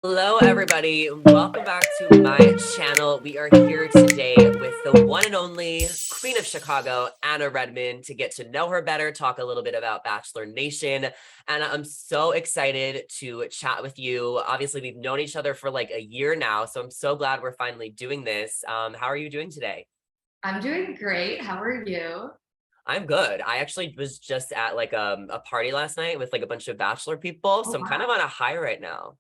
Hello, everybody. Welcome back to my channel. We are here today with the one and only Queen of Chicago, Anna Redman, to get to know her better, talk a little bit about Bachelor Nation. And I'm so excited to chat with you. Obviously, we've known each other for like a year now, so I'm so glad we're finally doing this. How are you doing today? I'm doing great. How are you? I'm good. I actually was just at like a party last night with like a bunch of Bachelor people, Oh, so I'm kind wow. of on a high right now.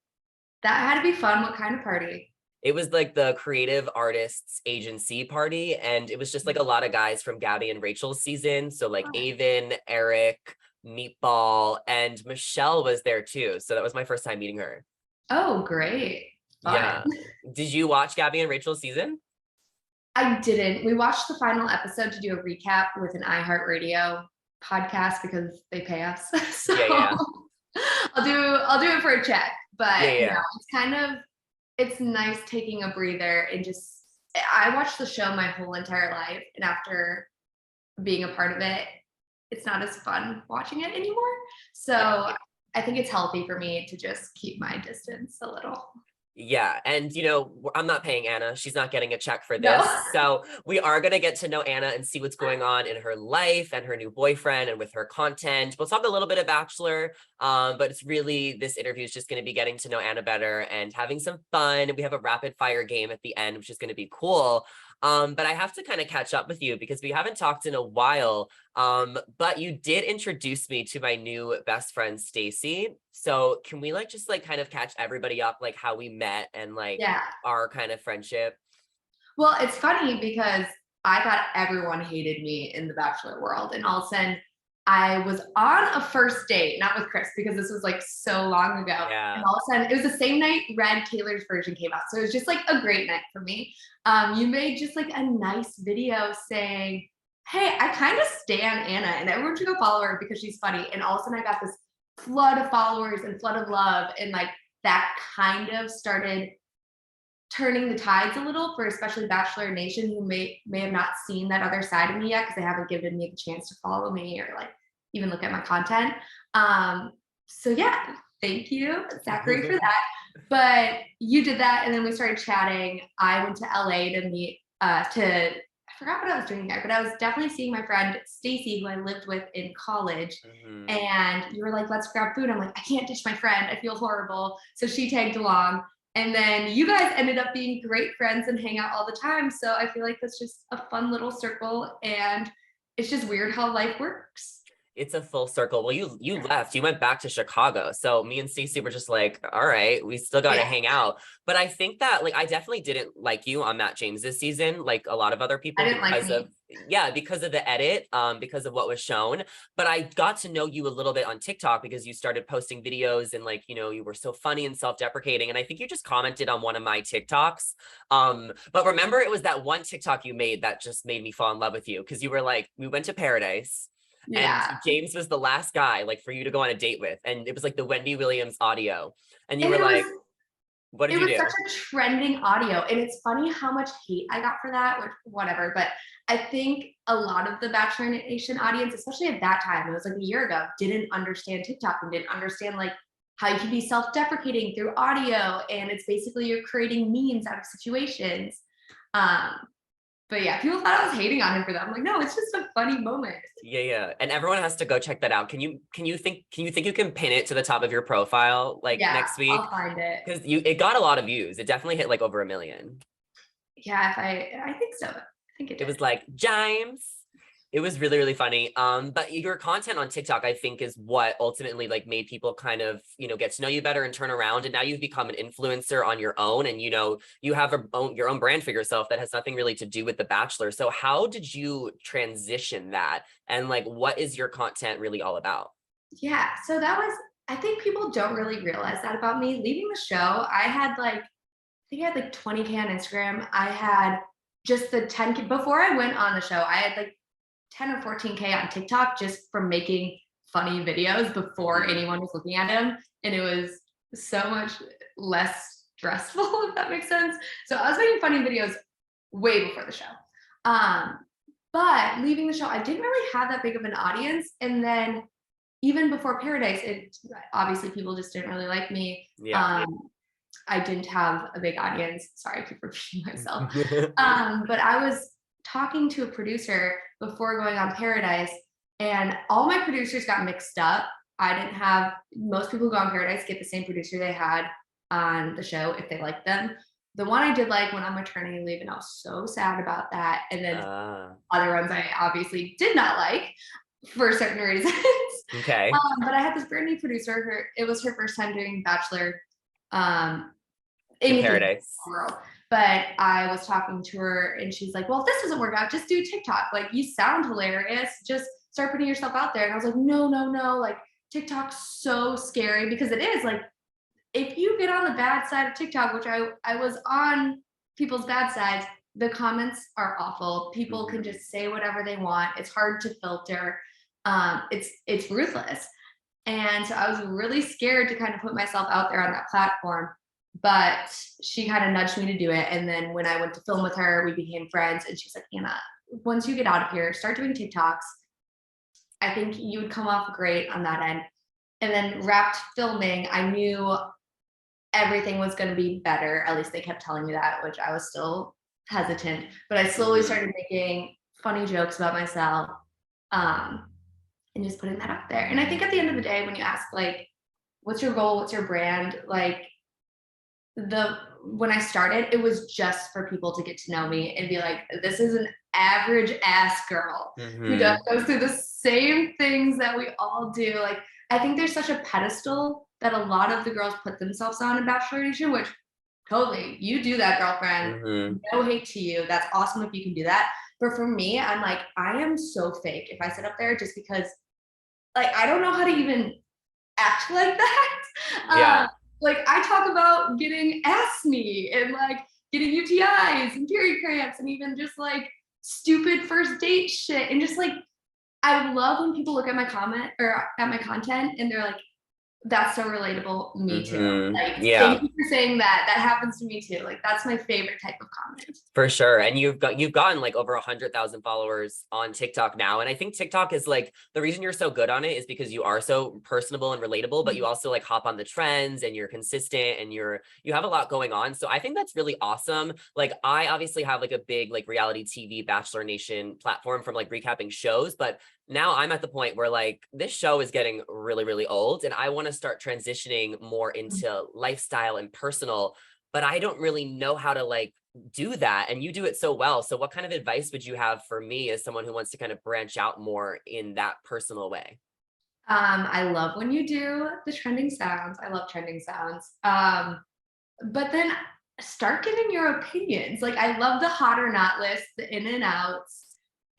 That had to be fun. What kind of party? It was like the Creative Artists Agency party, and it was just like a lot of guys from Gabby and Rachel's season. So like Oh, Avon, Eric, Meatball, and Michelle was there too. So that was my first time meeting her. oh, great. Fun. Yeah. Did you watch Gabby and Rachel's season? I didn't. We watched the final episode to do a recap with an iHeartRadio podcast because they pay us. So Yeah, yeah, I'll do it for a check. yeah, But no, yeah. it's nice taking a breather and just I watched the show my whole entire life, and after being a part of it, it's not as fun watching it anymore. Yeah. So I think it's healthy for me to just keep my distance a little. Yeah, and I'm not paying Anna. She's not getting a check for No. this. So we are going to get to know Anna and see what's going on in her life and her new boyfriend and with her content. We'll talk a little bit of Bachelor, but it's really this interview is just going to be getting to know Anna better and having some fun. We have a rapid fire game at the end, which is going to be cool. But I have to kind of catch up with you because we haven't talked in a while. But you did introduce me to my new best friend, Stacy. So can we like just like kind of catch everybody up, like how we met and like Yeah. our kind of friendship? Well, it's funny because I thought everyone hated me in the Bachelor world. And all of a sudden, I was on a first date, not with Chris, because this was like so long ago. And Yeah. all of a sudden, it was the same night Red Taylor's version came out. So it was just like a great night for me. You made just like a nice video saying, "Hey, I kind of stan Anna, and everyone should go follow her because she's funny." And all of a sudden, I got this flood of followers and flood of love. And like that kind of started turning the tides a little for especially Bachelor Nation who may have not seen that other side of me yet because they haven't given me the chance to follow me or like even look at my content. So yeah, thank you, Zachary, for that. But you did that, and then we started chatting. I went to LA to meet to I forgot what I was doing there, but I was definitely seeing my friend Stacy, who I lived with in college. Mhm. And you were like, let's grab food. I'm like, I can't ditch my friend. I feel horrible. So she tagged along. And then you guys ended up being great friends and hang out all the time. So I feel like that's just a fun little circle. And it's just weird how life works. It's a full circle. Well, you left. You went back to Chicago. So me and Stacey were just like, all right, we still got to Yeah. hang out. But I think that like I definitely didn't like you on Matt James's season, like a lot of other I people didn't like because of me. because of the edit, because of what was shown. But I got to know you a little bit on TikTok because you started posting videos and like, you were so funny and self-deprecating. And I think you just commented on one of my TikToks. But remember, it was that one TikTok you made that just made me fall in love with you because you were like, we went to paradise. And Yeah. James was the last guy like for you to go on a date with. And it was like the Wendy Williams audio. And you And were it was like, what did it you was such do? a trending audio. And it's funny how much hate I got for that, which whatever. But I think a lot of the Bachelor Nation audience, especially at that time, it was like a year ago, didn't understand TikTok and didn't understand like how you can be self-deprecating through audio. And it's basically you're creating memes out of situations. Um, but yeah, people thought I was hating on him for that. I'm like, no, it's just a funny moment. Yeah, yeah. And everyone has to go check that out. Can you think you can pin it to the top of your profile like Yeah, next week? I'll find it. Because it got a lot of views. It definitely hit like over 1 million. Yeah, if I think so. I think it It did. was like James. It was really, really funny. But your content on TikTok, I think, is what ultimately like made people kind of, get to know you better and turn around. And now you've become an influencer on your own, and you have your own brand for yourself that has nothing really to do with The Bachelor. So how did you transition that? And like, what is your content really all about? Yeah, so that was I think people don't really realize that about me. Leaving the show, I think I had like 20K on Instagram. I had just the 10K before I went on the show. I had like 10 or 14K on TikTok just from making funny videos before Mhm. anyone was looking at them. And it was so much less stressful, if that makes sense. So I was making funny videos way before the show. Um, but leaving the show, I didn't really have that big of an audience. And then even before Paradise, it obviously people just didn't really like me. Yeah. I didn't have a big audience. Sorry, I keep repeating myself. But I was talking to a producer before going on Paradise, and all my producers got mixed up. I didn't have most people who go on Paradise get the same producer they had on the show if they like them. The one I did like went on maternity leave, and I was so sad about that. And then Ah, other ones I obviously did not like for certain reasons. okay. But I had this brand new producer. It was her first time doing Bachelor. Um, In anything in Paradise. the world. But I was talking to her and she's like, well, if this doesn't work out, just do TikTok. Like, you sound hilarious. Just start putting yourself out there. And I was like, no, no, no. Like, TikTok's so scary because it is. Like, if you get on the bad side of TikTok, which I was on people's bad sides, the comments are awful. People can Mhm. just say whatever they want. It's hard to filter. It's ruthless. And so I was really scared to kind of put myself out there on that platform. But she kind of nudged me to do it. And then when I went to film with her, we became friends. And she's like, Anna, once you get out of here, start doing TikToks. I think you would come off great on that end. And then wrapped filming, I knew everything was going to be better. At least they kept telling me that, which I was still hesitant. But I slowly Mhm. started making funny jokes about myself, um, and just putting that up there. And I think at the end of the day, when you ask, like, what's your goal? What's your brand? Like, when I started, it was just for people to get to know me and be like, this is an average ass girl who Mhm. goes through the same things that we all do. Like, I think there's such a pedestal that a lot of the girls put themselves on in Bachelor Nation, which totally, you do that, girlfriend. Mhm. No hate to you. That's awesome if you can do that. But for me, I'm like, I am so fake if I sit up there just because, like, I don't know how to even act like that. Yeah. Like, I talk about getting acne and like getting UTIs and period cramps and even just like stupid first date shit. And just like, I love when people look at my comment or at my content and they're like, that's so relatable. Me too. Mhm. Like, thank Yeah. you for saying that. That happens to me too. Like, that's my favorite type of comment. For sure. And you've gotten like over 100,000 followers on TikTok now. And I think TikTok is like the reason you're so good on it is because you are so personable and relatable, but you also like hop on the trends and you're consistent and you have a lot going on. So I think that's really awesome. Like, I obviously have like a big like reality TV Bachelor Nation platform from like recapping shows, but now I'm at the point where like this show is getting really, really old and I want to start transitioning more into lifestyle and personal, but I don't really know how to like do that, and you do it so well. So what kind of advice would you have for me as someone who wants to kind of branch out more in that personal way? I love when you do the trending sounds. I love trending sounds. But then start giving your opinions. Like, I love the hot or not list, the in and outs.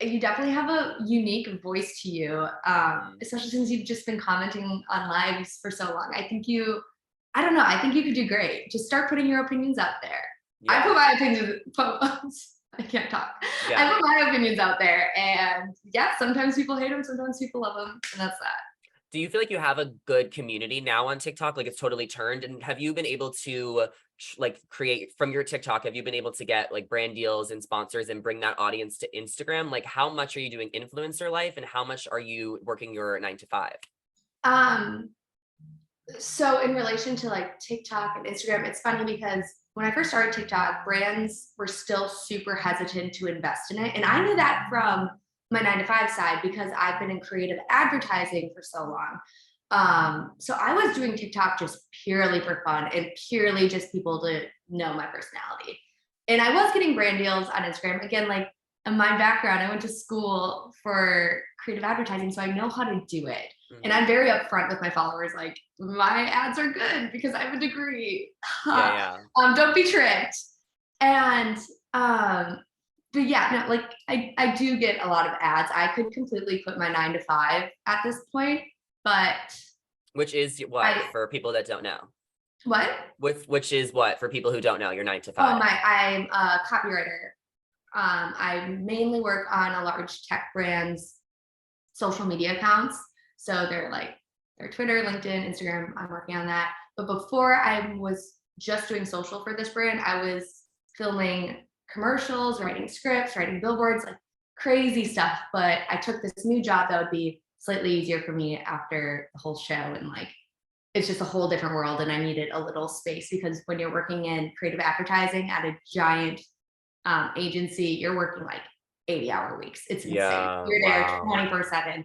You definitely have a unique voice to you, Mhm. especially since you've just been commenting on lives for so long. I don't know, I think you could do great. Just start putting your opinions out there. I Yeah. put my opinions, I can't talk. I Yeah. put my opinions out there, and yeah, sometimes people hate them, sometimes people love them, and that's that. Do you feel like you have a good community now on TikTok? Like it's totally turned, and have you been able to like create from your TikTok? Have you been able to get like brand deals and sponsors and bring that audience to Instagram? Like how much are you doing influencer life and how much are you working your 9 to 5? Um, So in relation to like TikTok and Instagram, it's funny because when I first started TikTok, brands were still super hesitant to invest in it. And I knew that from my 9 to 5 side because I've been in creative advertising for so long. So I was doing TikTok just purely for fun and purely just people to know my personality. And I was getting brand deals on Instagram. Again, like in my background, I went to school for creative advertising, so I know how to do it. And I'm Hmm. very upfront with my followers, like, my ads are good because I have a degree. Yeah, yeah. Don't be tricked. And but yeah, no, like I do get a lot of ads. I could completely quit my 9 to 5 at this point, but Which is what I for people that don't know? what? With which is what for people who don't know, your 9 to Oh 5. my, I'm a copywriter. I mainly work on a large tech brand's social media accounts. So they're like their Twitter, LinkedIn, Instagram. I'm working on that. But before I was just doing social for this brand, I was filming commercials, writing scripts, writing billboards, like crazy stuff. But I took this new job that would be slightly easier for me after the whole show and like it's just a whole different world, and I needed a little space because when you're working in creative advertising at a giant agency, you're working like 80-hour weeks. It's insane. Yeah, You're there wow. 24/7.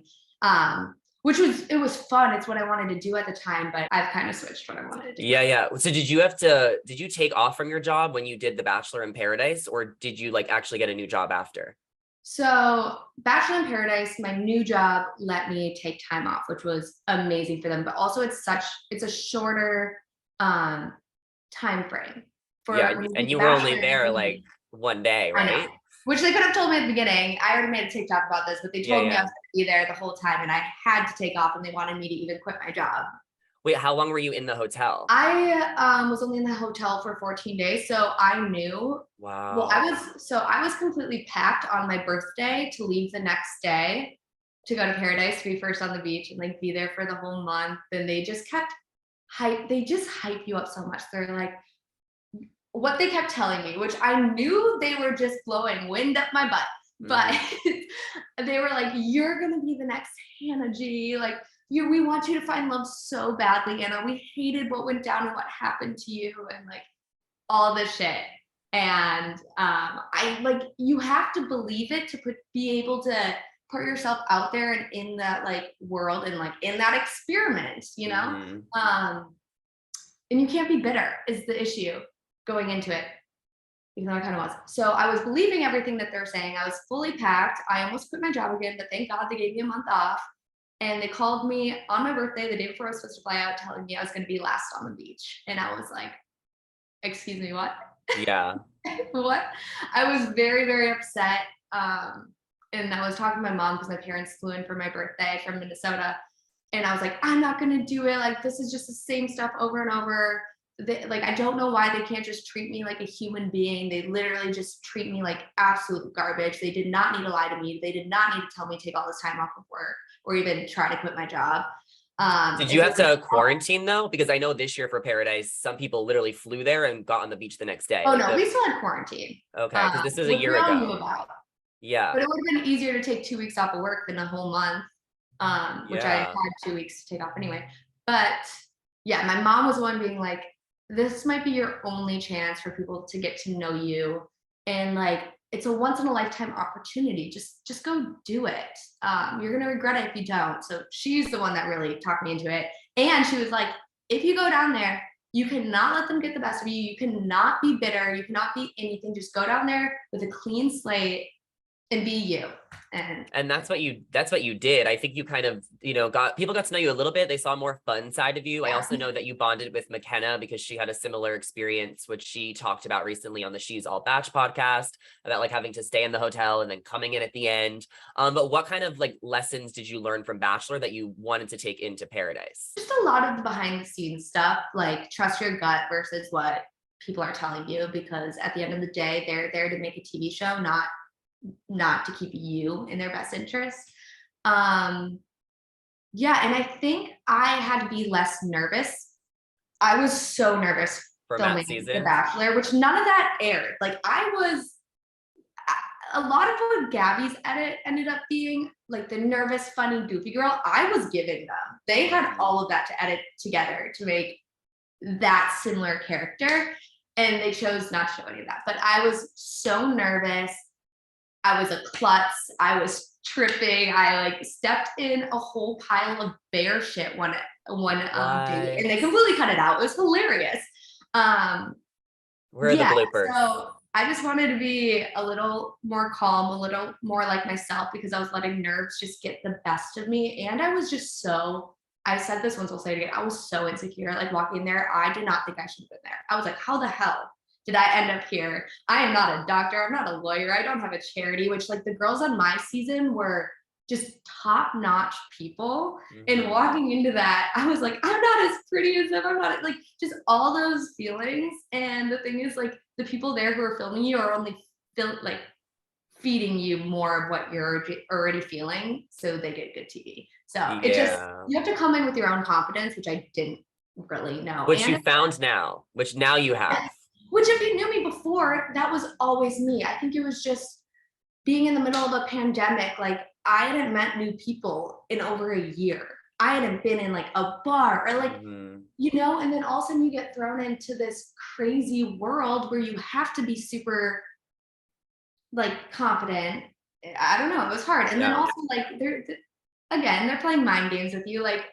It was fun. It's what I wanted to do at the time, but I've kind of switched what I wanted to do. Yeah. So did you take off from your job when you did The Bachelor in Paradise, or did you like actually get a new job after? So Bachelor in Paradise, my new job let me take time off, which was amazing for them. But also it's a shorter time frame Yeah, for when you do and The you were only Bachelor. there like one day, I know. right? Which they could have told me at the beginning. I already made a TikTok about this, but they Yeah, told me I yeah. was going to be there the whole time and I had to take off and they wanted me to even quit my job. Wait, how long were you in the hotel? I was only in the hotel for 14 days, so I knew. Well, Wow. I was completely packed on my birthday to leave the next day to go to Paradise to be first on the beach and like be there for the whole month. And they just kept they just hype you up so much. They're like, what they kept telling me, which I knew they were just blowing wind up my butt, but they were like, "You're gonna be the next Hannah G. Like, we want you to find love so badly, Anna. We hated what went down and what happened to you, and like all this shit." And I like you have to believe it to be able to put yourself out there and in that like world and like in that experiment, you know. Mhm. And you can't be bitter is the issue going into it, even though I kind of was. So I was believing everything that they're saying. I was fully packed. I almost quit my job again, but thank God they gave me a month off. And they called me on my birthday, the day before I was supposed to fly out, telling me I was going to be last on the beach. And I was like, excuse me, what? Yeah. What? I was very, very upset. And I was talking to my mom because my parents flew in for my birthday from Minnesota. And I was like, I'm not going to do it. Like, this is just the same stuff over and over. Like, I don't know why they can't just treat me like a human being. They literally just treat me like absolute garbage. They did not need to lie to me. They did not need to tell me to take all this time off of work or even try to quit my job. Did And you they have were to quarantine though? Because I know this year for Paradise, some people literally flew there and got on the beach the next day. oh Like no, we still had quarantine, okay, because this is a which year we all knew ago. about. Yeah. But it would have been easier to take 2 weeks off of work than a whole month, which I had Yeah. 2 weeks to take off anyway. But yeah, my mom was the one being like, this might be your only chance for people to get to know you. And like, it's a once in a lifetime opportunity. Just go do it. You're going to regret it if you don't. So she's the one that really talked me into it. And she was like, if you go down there, you cannot let them get the best of you. You cannot be bitter. You cannot be anything. Just go down there with a clean slate and be you. And that's what you did. I think you kind of, got to know you a little bit. They saw a more fun side of you. I Yeah. also know that you bonded with McKenna because she had a similar experience, which she talked about recently on the She's All Batch podcast about like having to stay in the hotel and then coming in at the end. But what kind of like lessons did you learn from Bachelor that you wanted to take into Paradise? Just a lot of the behind the scenes stuff, like trust your gut versus what people are telling you, because at the end of the day, they're there to make a TV show, not to keep you in their best interest. Yeah, and I think I had to be less nervous. I was so nervous For filming Matt's The season? Bachelor, which none of that aired. Like I was a lot of what Gabby's edit ended up being, like the nervous, funny, goofy girl, I was giving them. They had all of that to edit together to make that similar character, and they chose not to show any of that. But I was so nervous. I was a klutz. I was tripping. I like stepped in a whole pile of bear shit one day, and they completely cut it out. It was hilarious. Where are the Yeah, bloopers? so I just wanted to be a little more calm, a little more like myself because I was letting nerves just get the best of me. And I was just I said this once, I'll say it again. I was so insecure, like walking there. I did not think I should have been there. I was like, how the hell did I end up here? I am not a doctor. I'm not a lawyer. I don't have a charity, which like the girls on my season were just top notch people. And walking into that, I was like, I'm not as pretty as them. I'm not like just all those feelings. And the thing is, like, the people there who are filming you are only like feeding you more of what you're already feeling, so they get good TV. So it just you have to come in with your own confidence, which I didn't really know. Which and you found now, which now you have. Which if you knew me before, that was always me. I think it was just being in the middle of a pandemic. Like I hadn't met new people in over a year. I hadn't been in like a bar or like, Mhm. and then all of a sudden you get thrown into this crazy world where you have to be super like confident. I don't know, it was hard. And then Yeah. also like again, they're playing mind games with you. Like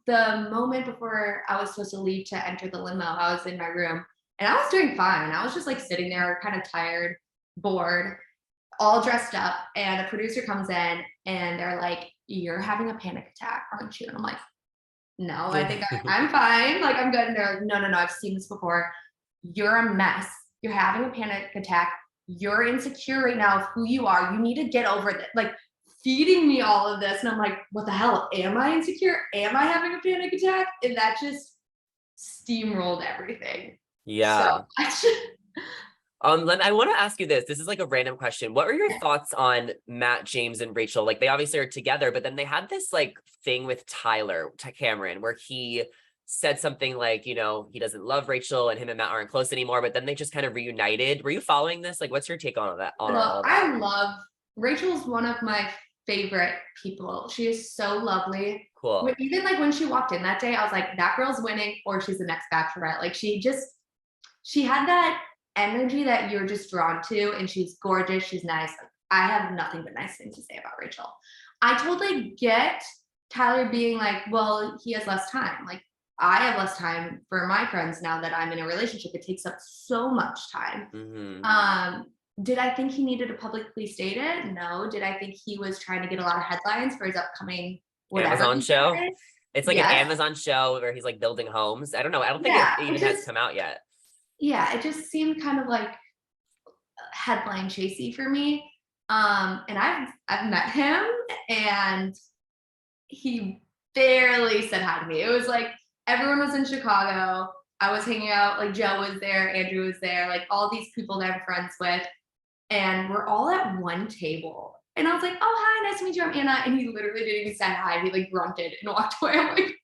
the moment before I was supposed to leave to enter the limo, I was in my room and I was doing fine. I was just like sitting there, kind of tired, bored, all dressed up. And a producer comes in and they're like, "You're having a panic attack, aren't you?" And I'm like, "No, I think I'm fine. Like, I'm good." And they're like, "No, no, no, I've seen this before. You're a mess. You're having a panic attack. You're insecure right now of who you are. You need to get over this." Like, feeding me all of this. And I'm like, what the hell? Am I insecure? Am I having a panic attack? And that just steamrolled everything. So Yeah. I just, I want to ask you this. This is like a random question. What are your thoughts on Matt, James, and Rachel? Like they obviously are together, but then they had this like thing with Tyler, Cameron, where he said something like, he doesn't love Rachel and him and Matt aren't close anymore, but then they just kind of reunited. Were you following this? Like, what's your take on that, on all that? I love Rachel's one of my favorite people. She is so lovely. Cool. Even like when she walked in that day, I was like, that girl's winning or she's the next bachelorette. Like she had that energy that you're just drawn to, and she's gorgeous. She's nice. I have nothing but nice things to say about Rachel. I totally get Tyler being like, well, he has less time. Like, I have less time for my friends now that I'm in a relationship. It takes up so much time. Hmm. Um, did I think he needed to publicly state it? No. Did I think he was trying to get a lot of headlines for his upcoming whatever Amazon he's gonna show. say? It's like an Yes. Amazon show where he's like building homes. I don't know. I don't think it Yeah. even has come out yet. It just seemed kind of like headline chasey for me. And I've met him and he barely said hi to me. It was like everyone was in Chicago. I was hanging out, like Joe was there, Andrew was there, like all these people that I'm friends with. And we're all at one table. And I was like, "Oh, hi, nice to meet you. I'm Anna." And he literally didn't even say hi. He like grunted and walked away. I'm like,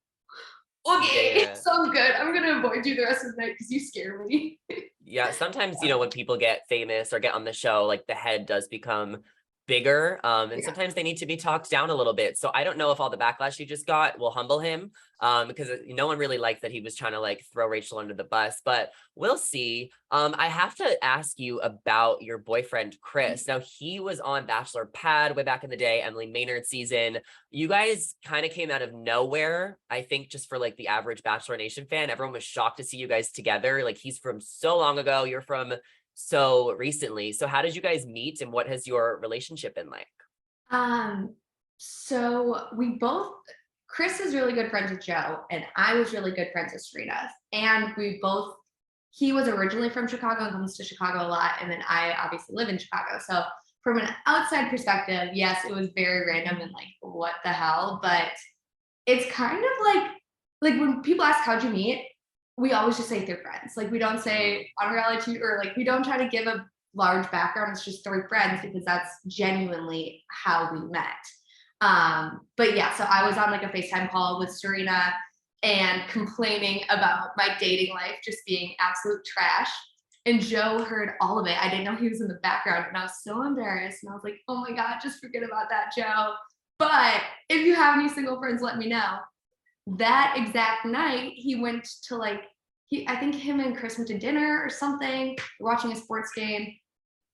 okay, Yeah. sounds good. I'm gonna avoid you the rest of the night because you scare me. Yeah, sometimes, when people get famous or get on the show, like the head does become bigger. And Yeah. sometimes they need to be talked down a little bit. So I don't know if all the backlash he just got will humble him. Because no one really liked that he was trying to like throw Rachel under the bus, but we'll see. I have to ask you about your boyfriend, Chris. Now he was on Bachelor Pad way back in the day, Emily Maynard season. You guys kind of came out of nowhere. I think just for like the average Bachelor Nation fan, everyone was shocked to see you guys together. Like he's from so long ago, you're from so recently. So how did you guys meet and what has your relationship been like? Um, so we both Chris is really good friends with Joe, and I was really good friends with Serena. And he was originally from Chicago and comes to Chicago a lot. And then I obviously live in Chicago. So from an outside perspective, yes, it was very random and like, what the hell? But it's kind of like when people ask how'd you meet, we always just say through friends. Like we don't say on reality TV, or like we don't try to give a large background. It's just through friends because that's genuinely how we met. But yeah, so I was on like a FaceTime call with Serena and complaining about my dating life just being absolute trash. And Joe heard all of it. I didn't know he was in the background, and I was so embarrassed. And I was like, "Oh my God, just forget about that, Joe. But if you have any single friends, let me know." That exact night, he went to like, I think him and Chris went to dinner or something, watching a sports game.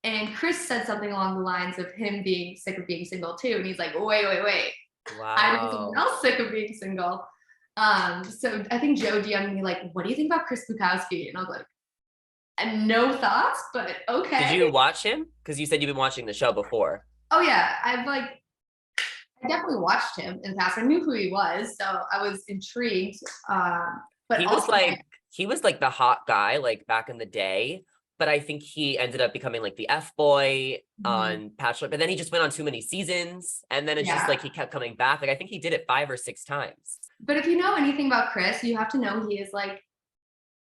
And Chris said something along the lines of him being sick of being single too. And he's like, wait, wait, wait. I know someone Wow. else sick of being single. So I think Joe DM'd me like, "What do you think about Chris Bukowski?" And I was like, no thoughts, but Did okay. you watch him? Because you said you've been watching the show before. Oh yeah, I definitely watched him in the past. I knew who he was, so I was intrigued. But He was also like like, he was like the hot guy like back in the day, but I think he ended up becoming like the F boy on Bachelor. But then he just went on too many seasons, and then it's just yeah. like he kept coming back. Like I think he did it 5 or 6 times. But if you know anything about Chris, you have to know he is like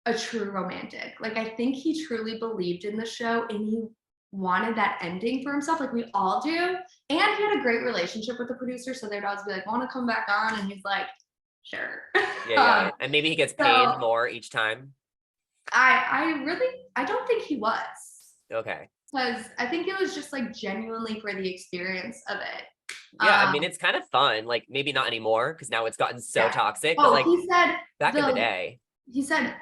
a true romantic. Like I think he truly believed in the show and he wanted that ending for himself, like we all do. And he had a great relationship with the producer, so they'd always be like, "Want to come back on?" And he's like, "Sure." Yeah, um, yeah. And maybe he gets so paid more each time. I don't think he was, Okay. because I think it was just like genuinely for the experience of it. Yeah, I mean, it's kind of fun. Like maybe not anymore because now it's gotten so Yeah. toxic, but Oh, like he said back in the the day. he said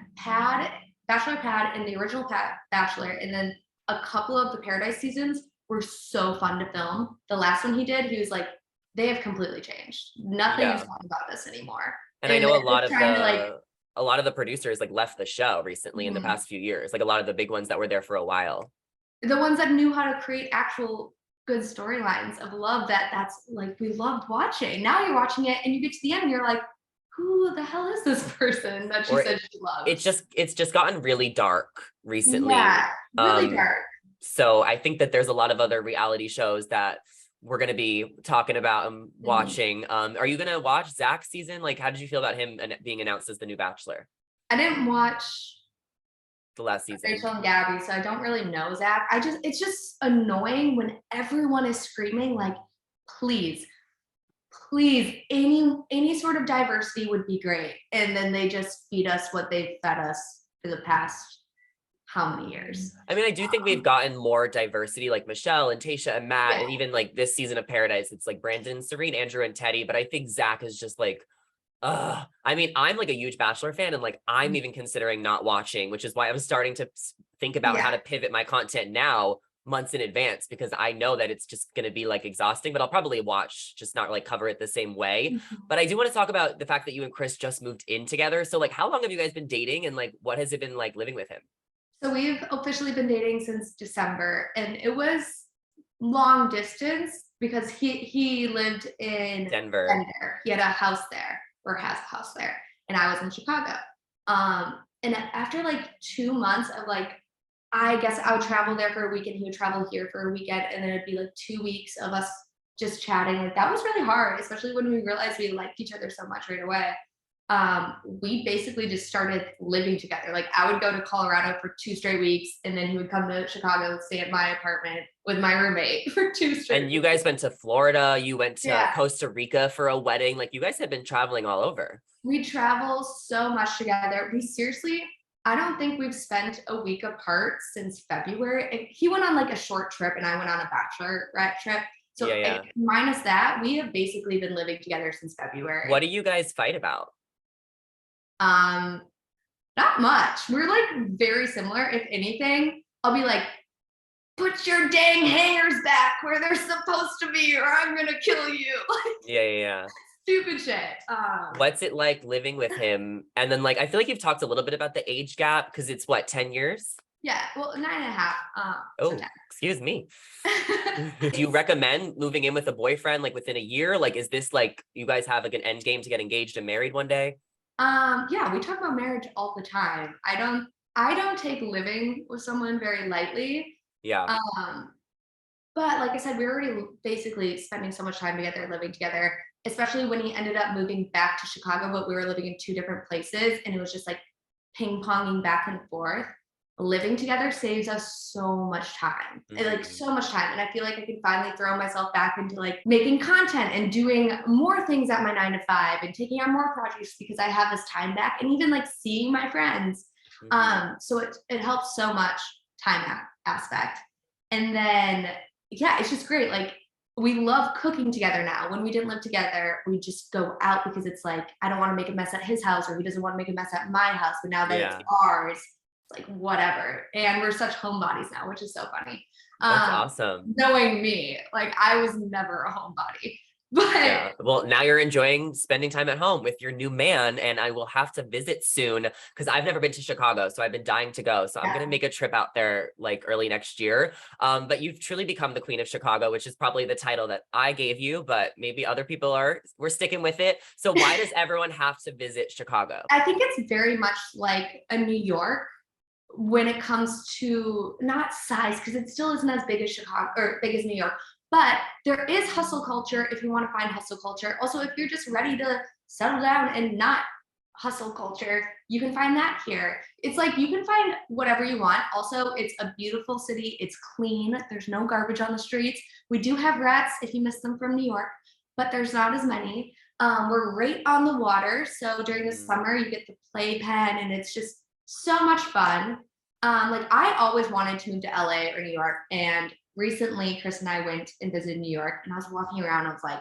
Bachelor Pad and the original Bachelor, and then a couple of the Paradise seasons were so fun to film. The last one he did, he was like, they have completely changed. Nothing is Yeah. fun about this anymore. And I And know they're just trying to like a lot of the producers like left the show recently in the mhm. past few years. Like a lot of the big ones that were there for a while. The ones that knew how to create actual good storylines of love that's like we loved watching. Now you're watching it and you get to the end and you're like, who the hell is this person that she Or said she loves? it's just gotten really dark recently. Yeah, really Um, dark. so I think that there's a lot of other reality shows that we're gonna be talking about and Mhm. watching. Are you gonna watch Zach's season? Like, how did you feel about him and being announced as the new Bachelor I didn't watch the last season? Rachel and Gabby, so I don't really know Zach. It's just annoying when everyone is screaming like, please, please, any sort of diversity would be great. And then they just feed us what they've fed us for the past how many years? I mean, I do think we've gotten more diversity, like Michelle and Tasha and Matt, Yeah. and even like this season of Paradise, it's like Brandon, Serene, Andrew, and Teddy. But I think Zach is just like, I mean, I'm like a huge Bachelor fan, and like I'm even considering not watching, which is why I'm starting to think about how Yeah. to pivot my content now months in advance because I know that it's just going to be like exhausting, but I'll probably watch, just not like cover it the same way. But I do want to talk about the fact that you and Chris just moved in together. So like, how long have you guys been dating, and like, what has it been like living with him? So we've officially been dating since December, and it was long distance because he lived in Denver. Denver. He had a house there, or has a house there, and I was in Chicago. And after like 2 months of like, I guess I would travel there for a weekend, he would travel here for a weekend, and then it'd be like 2 weeks of us just chatting. Like that was really hard, especially when we realized we liked each other so much right away. We basically just started living together. Like I would go to Colorado for 2 straight weeks, and then he would come to Chicago and stay at my apartment with my roommate for 2 straight And you weeks. guys went to Florida, you went to Yeah, Costa Rica for a wedding. Like you guys have been traveling all over. we travel so much together. We seriously, I don't think we've spent a week apart since February. He went on like a short trip, and I went on a bachelorette trip. Yeah, So yeah. minus that, we have basically been living together since February. What do you guys fight about? Um, Not much. We're like very similar. If anything, I'll be like, put your dang hangers back where they're supposed to be, or I'm gonna kill you. Like Yeah, yeah, yeah. stupid shit. What's it like living with him? And then like I feel like you've talked a little bit about the age gap because it's what, 10 years? Yeah, well, 9.5. So Oh, excuse me. 10. Do you recommend moving in with a boyfriend like within a year? Like, is this like you guys have like an end game to get engaged and married one day? Yeah, we talk about marriage all the time. I don't take living with someone very lightly. Yeah. Um, But like I said, we were already basically spending so much time together, living together, especially when he ended up moving back to Chicago, but we were living in two different places, and it was just like ping ponging back and forth. Living together saves us so much time, and like Mhm. so much time. And I feel like I can finally throw myself back into like making content and doing more things at my 9 to 5 and taking on more projects because I have this time back, and even like seeing my friends. Mhm. So it helps so much aspect. And then yeah, it's just great. Like we love cooking together now. When we didn't live together, we just go out because it's like I don't want to make a mess at his house or he doesn't want to make a mess at my house. But now that it's Yeah. ours, it's like whatever. And we're such homebodies now, which is so funny. That's awesome. Knowing me, like I was never a homebody. But Yeah. Well, now you're enjoying spending time at home with your new man, and I will have to visit soon because I've never been to Chicago, so I've been dying to go. So I'm yeah, gonna make a trip out there like early next year. But you've truly become the Queen of Chicago, which is probably the title that I gave you, but maybe other people are. We're sticking with it. So why does everyone have to visit Chicago? I think it's very much like a New York when it comes to not size because it still isn't as big as Chicago or big as New York, but there is hustle culture if you want to find hustle culture. Also, if you're just ready to settle down and not hustle culture, you can find that here. It's like you can find whatever you want. Also, it's a beautiful city. It's clean. There's no garbage on the streets. We do have rats if you miss them from New York, but there's not as many. We're right on the water. So during the Mhm. summer, you get the playpen and it's just so much fun. Like I always wanted to move to LA or New York, and recently Chris and I went and visited New York, and I was walking around, I was like,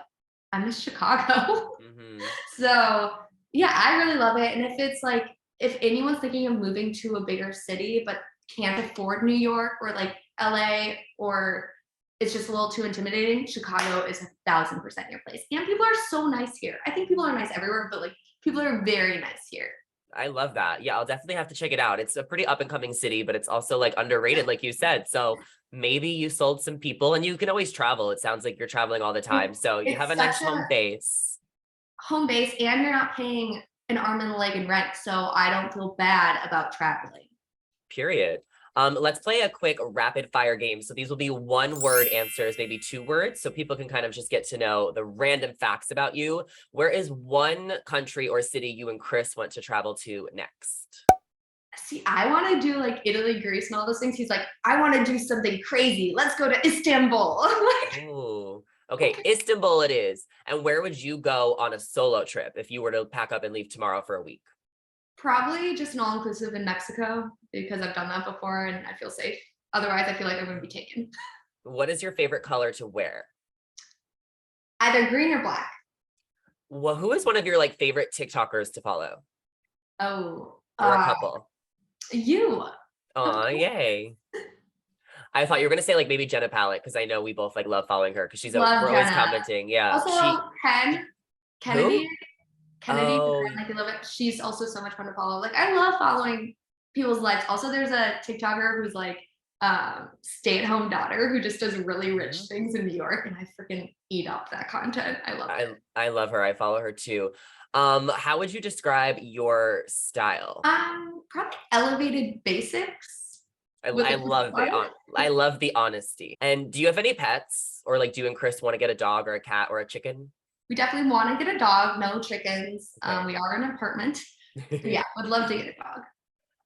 I miss Chicago. Hmm. So yeah, I really love it. And if it's like, if anyone's thinking of moving to a bigger city but can't afford New York or like LA, or it's just a little too intimidating, Chicago is 1,000% your place. And people are so nice here. I think people are nice everywhere, but like people are very nice here. I love that. Yeah, I'll definitely have to check it out. It's a pretty up and coming city, but it's also like underrated, like you said. So maybe you sold some people and you can always travel. It sounds like you're traveling all the It, time. So you have it's a nice such home a base. home base, and you're not paying an arm and a leg in rent. So I don't feel bad about traveling. Period. Let's play a quick rapid fire game. So these will be one word answers, maybe 2 words, so people can kind of just get to know the random facts about you. Where is one country or city you and Chris want to travel to next? See, I want to do like Italy, Greece, and all those things. He's like, I want to do something crazy. Let's go to Istanbul. Like, Oh, okay. Istanbul it is. And where would you go on a solo trip if you were to pack up and leave tomorrow for a week? probably just an all inclusive in Mexico because I've done that before and I feel safe. Otherwise, I feel like I'm going to be taken. What is your favorite color to wear? Either green or black. Well, who is one of your like favorite TikTokers to follow? Oh, Or a couple? you. Of Oh, course. yay. I thought you were gonna say like maybe Jenna Pallet because I know we both like love following her because Love we're always Jenna. commenting. Yeah, Also, Kennedy, who? Kennedy, from Oh, Brand Like You Love It. She's also so much fun to follow. Like, I love following people's lives. Also, there's a TikToker who's like stay-at-home daughter who just does really rich mhm. things in New York, and I freaking eat up that content. I love it. I love her. I follow her too. How would you describe your style? Probably elevated basics with I a twist of love fun. I love the honesty. And do you have any pets, or like do you and Chris want to get a dog or a cat or a chicken? We definitely want to get a dog, no chickens. Okay. We are in an apartment. But yeah, would love to get a dog.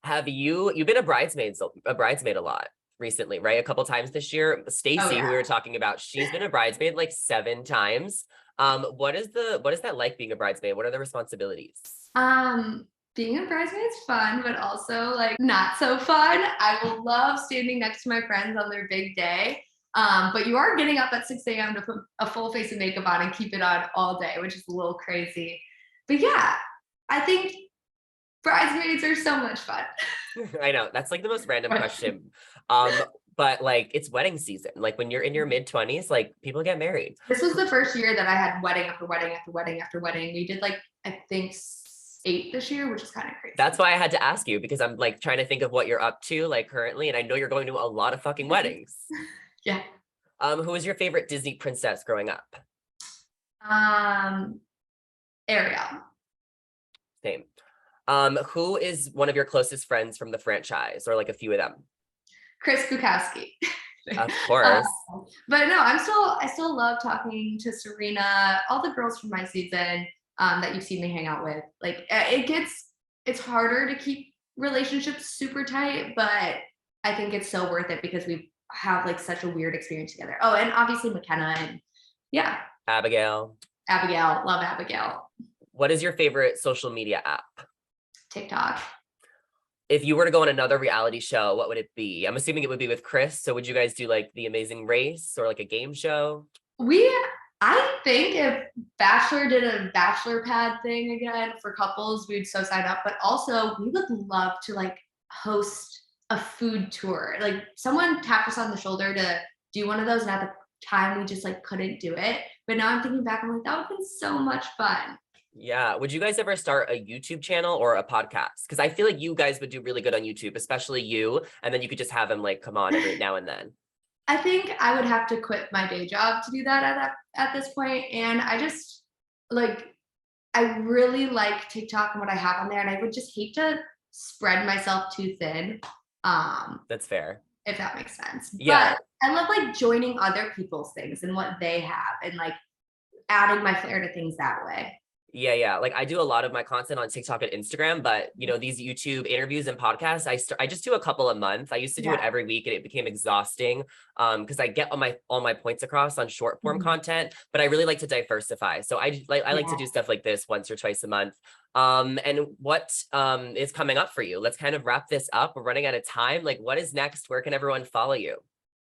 Have you've been a bridesmaid a lot recently, right? A couple times this year. Oh Stacy, who yeah. we were talking about, she's been a bridesmaid like 7 times. What is that like being a bridesmaid? What are the responsibilities? Um, being a bridesmaid is fun, but also like not so fun. I will love standing next to my friends on their big day. But you are getting up at 6 a.m. to put a full face of makeup on and keep it on all day, which is a little crazy. But yeah, I think bridesmaids are so much fun. I know that's like the most random question. Um, but like it's wedding season. Like when you're in your mid-20s, like people get married. This was the first year that I had wedding after wedding after wedding after wedding. We did like I think 8 this year, which is kind of That's crazy. why I had to ask you because I'm like trying to think of what you're up to like currently, and I know you're going to a lot of fucking weddings. Yeah. Who was your favorite Disney princess growing up? Um, Ariel. Same. Who is one of your closest friends from the franchise, or like a few of them? Chris Bukowski. Of um, course. but no, I still love talking to Serena, all the girls from my season that you've seen me hang out with. Like it's harder to keep relationships super tight, but I think it's so worth it because we have like such a weird experience together. Oh, and obviously McKenna and yeah, Abigail. Abigail, love Abigail. What is your favorite social media app? TikTok. If you were to go on another reality show, what would it be? I'm assuming it would be with Chris. So would you guys do like The Amazing Race or like a game show? We I think if Bachelor did a bachelor pad thing again for couples, we'd so sign up. But also we would love to like host a food tour. Like someone tapped us on the shoulder to do one of those, and at the time we just like couldn't do it. But now I'm thinking back, I'm like, that would have been so much fun. Yeah. Would you guys ever start a YouTube channel or a podcast? Because I feel like you guys would do really good on YouTube, especially you. And then you could just have him like come on every now and then. I think I would have to quit my day job to do that at this point. And I just like I really like TikTok and what I have on there, and I would just hate to spread myself too thin. Um, That's fair. if that makes sense. Yeah. But I love like joining other people's things and what they have and like adding my flair to things that way. Yeah. Like I do a lot of my content on TikTok and Instagram, but you know, these YouTube interviews and podcasts, I just do a couple a month. I used to do it Yeah. every week and it became exhausting. Because I get all my points across on short form Mhm. content, but I really like to diversify. So I like to Yeah. do stuff like this once or twice a month. And what is coming up for you? Let's kind of wrap this up. We're running out of time. Like what is next? Where can everyone follow you?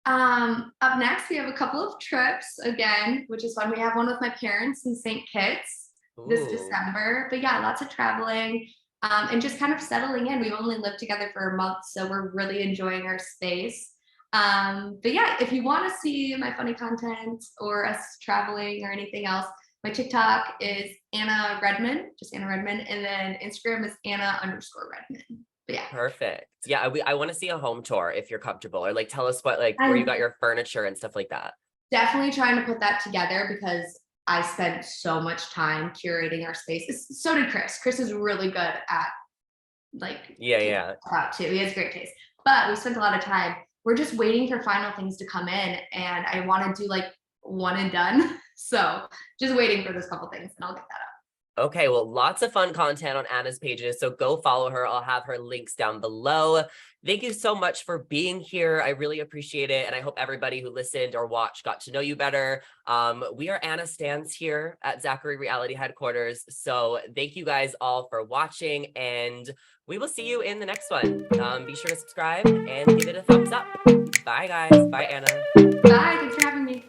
Up next, we have a couple of trips again, which is fun. We have one with my parents in St. Kitts this Ooh. December. But yeah, lots of traveling and just kind of settling in. We've only lived together for a month, so we're really enjoying our space. But yeah, if you want to see my funny content or us traveling or anything else, my TikTok is Anna Redman, just Anna Redman, and then Instagram is Anna_Redman. But yeah, Perfect. Yeah, I want to see a home tour if you're comfortable, or like tell us what like where you I'm got your furniture and stuff like that. definitely trying to put that together because I spent so much time curating our space. So did Chris. Chris is really good at like Yeah, taking yeah. stuff out too. He has great taste. But we spent a lot of time. We're just waiting for final things to come in, and I want to do like one and done. So just waiting for those couple things, and I'll get that up. Okay, well, lots of fun content on Anna's pages, so go follow her. I'll have her links down below. Thank you so much for being here. I really appreciate it, and I hope everybody who listened or watched got to know you better. We are Anna Stans here at Zachary Reality Headquarters, so thank you guys all for watching, and we will see you in the next one. Be sure to subscribe and give it a thumbs up. Bye, guys. Bye, Anna. Bye. Thanks for having me.